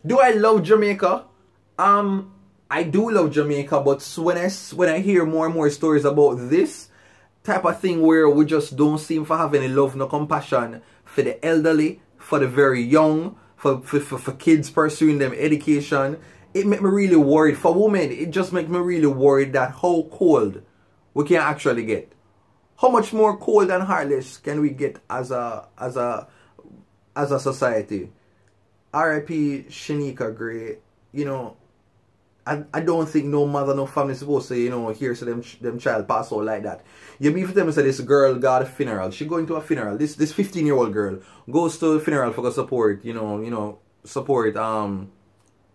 Do I love Jamaica? I do love Jamaica, but when I hear more and more stories about this type of thing where we just don't seem to have any love, no compassion for the elderly, for the very young, for kids pursuing them education, it makes me really worried. For women, it just makes me really worried that how cold we can actually get. How much more cold and heartless can we get as a society? R.I.P. Shanika Gray. You know, I don't think no mother, no family is supposed to, you know, hear so them child pass out like that. You be for them say this girl got a funeral. She going to a funeral. This 15-year-old girl goes to the funeral for support, support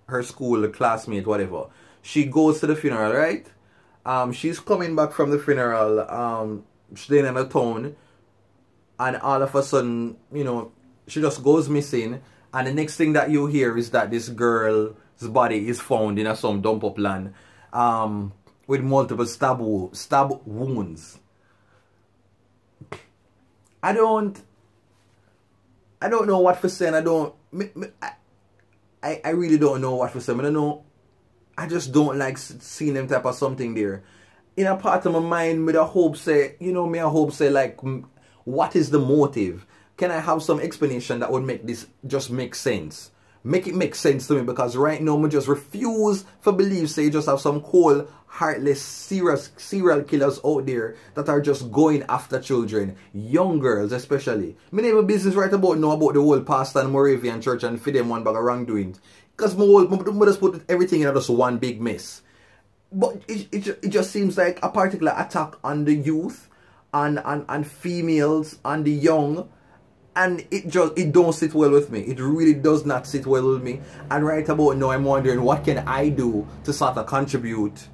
her school, classmate, whatever. She goes to the funeral, right? She's coming back from the funeral, she's in a town, and all of a sudden, you know, she just goes missing, and the next thing that you hear is that this girl's body is found in some dump up land, with multiple stab wounds. I don't know what to say, and I really don't know what to say. I don't know. I just don't like seeing them type of something there. In a part of my mind, me I hope say, like, what is the motive? Can I have some explanation that would make this just make sense? Make it make sense to me, because right now I just refuse to believe, say, you just have some cold, heartless, serial killers out there that are just going after children, young girls especially. I have a business right about now about the whole pastor and Moravian church and feed them one bag of wrongdoings, because I just put everything in just one big mess. But it just seems like a particular attack on the youth and females and the young. And it don't sit well with me. It really does not sit well with me. And right about now, I'm wondering what can I do to sort of contribute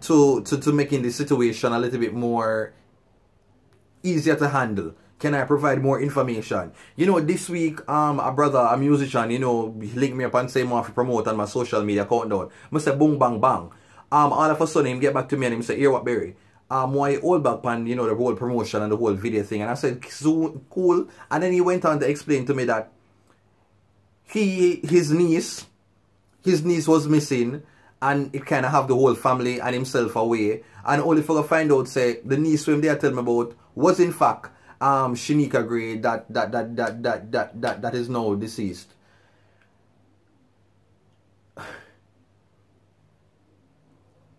to making this situation a little bit more easier to handle. Can I provide more information? You know, this week, a brother, a musician, you know, linked me up and say I want to promote on my social media account down. I say boom bang bang. All of a sudden, him get back to me and him say, here what, Barry? Why all back on, you know, the whole promotion and the whole video thing, and I said so cool. And then he went on to explain to me that his niece was missing, and it kind of have the whole family and himself away, and only for to find out, say, the niece whom they tell me about was in fact Shanika Gray that is now deceased.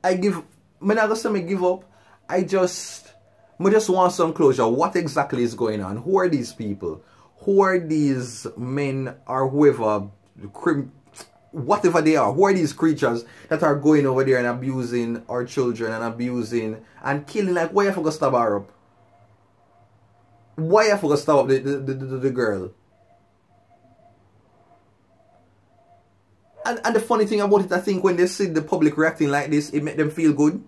I not gonna say me give up. I just want some closure. What exactly is going on? Who are these people? Who are these men or whoever, whatever they are? Who are these creatures that are going over there and abusing our children and abusing and killing? Like, why have to stab her up? Why have to stab up the girl? And the funny thing about it, I think when they see the public reacting like this, it makes them feel good.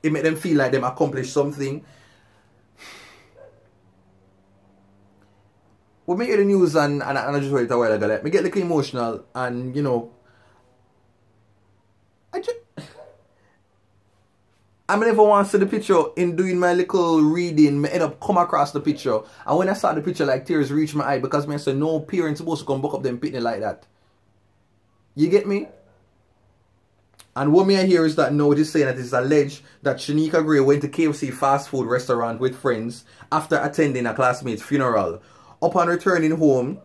It made them feel like them accomplished something. When me hear the news and I just wait a while ago, like, me get a little emotional, and you know, I never want to see the picture. In doing my little reading, me end up come across the picture, and when I saw the picture, like, tears reach my eye, because me say no parent supposed to come buck up them pitney like that. You get me? And what me I hear is that now it is saying that it's alleged that Shanika Gray went to KFC fast food restaurant with friends after attending a classmate's funeral. Upon returning home,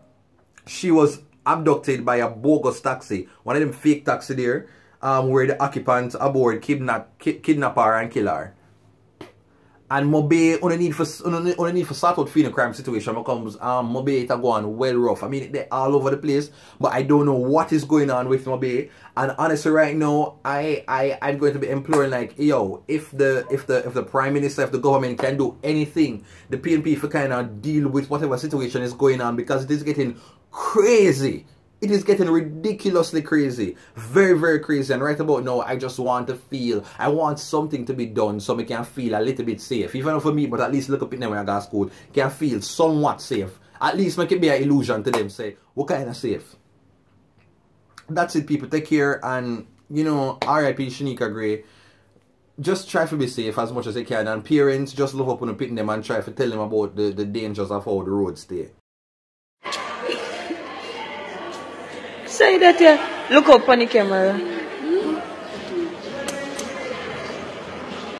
she was abducted by a bogus taxi, one of them fake taxi there, where the occupants aboard kidnap her and kill her. And Mobe, on the need for sort out feeling crime situation becomes Mobe it go on well rough. I mean, they're all over the place, but I don't know what is going on with Mobe. And honestly, right now, I'm going to be imploring, like, yo, if the Prime Minister, if the government can do anything, the PNP for kind of deal with whatever situation is going on, because it is getting crazy. It is getting ridiculously crazy. Very, very crazy. And right about now, I just want to feel, I want something to be done so I can feel a little bit safe. Even not for me, but at least look up in them when I go to school, can feel somewhat safe. At least make it be an illusion to them, say, what kind of safe? That's it, people. Take care, and, you know, R.I.P. Shanika Gray. Just try to be safe as much as you can. And parents, just love up on the pit them and try to tell them about the dangers of how the roads stay. Say that, Look up on the camera.